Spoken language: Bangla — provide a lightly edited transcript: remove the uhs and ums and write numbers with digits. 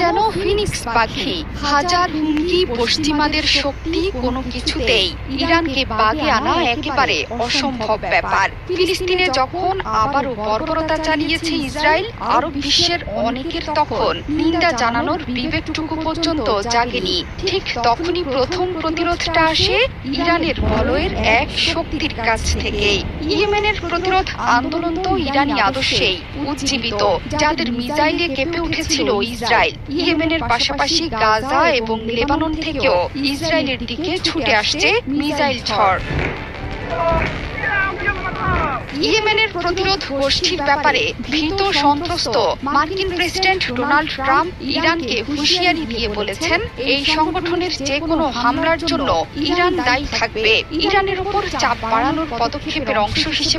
যেন ফিনিক্স পাখি, হাজার হুমকি, পশ্চিমাদের শক্তি, কোনো কিছুতেই ইরানকে বাগে আনা একেবারে অসম্ভব ব্যাপার। ফিলিস্তিনে যখন আবারও বর্বরতা চালিয়েছে ইসরায়েল, আরব বিশ্বের অনেকের তখন নিন্দা জানানোর বিবেকটুকু পর্যন্ত জাগেনি। ঠিক তখনই প্রথম প্রতিরোধটা আসে ইরানের বলয়ের এক শক্তির কাছ থেকেই। ইয়েমেনের প্রতিরোধ আন্দোলন তো ইরানি আদর্শেই উজ্জীবিত, যাদের মিসাইলে কেঁপে উঠেছিল ইসরায়েল। ইয়েমেনের পাশাপাশি গাজা এবং লেবানন থেকেও ইসরায়েলের দিকে ছুটে আসছে মিসাইল ঝড়। ইয়েমেনের প্রতিরোধ গোষ্ঠীর ব্যাপারে ভীত সন্ত্রস্ত মার্কিন প্রেসিডেন্ট ডোনাল্ড ট্রাম্প ইরানকে হুঁশিয়ারি দিয়ে বলেছেন, এই সংগঠনের যে কোনো হামলার জন্য ইরান দায়ী থাকবে। ইরানের উপর চাপ বাড়ানোর পদক্ষেপের অংশ হিসেবে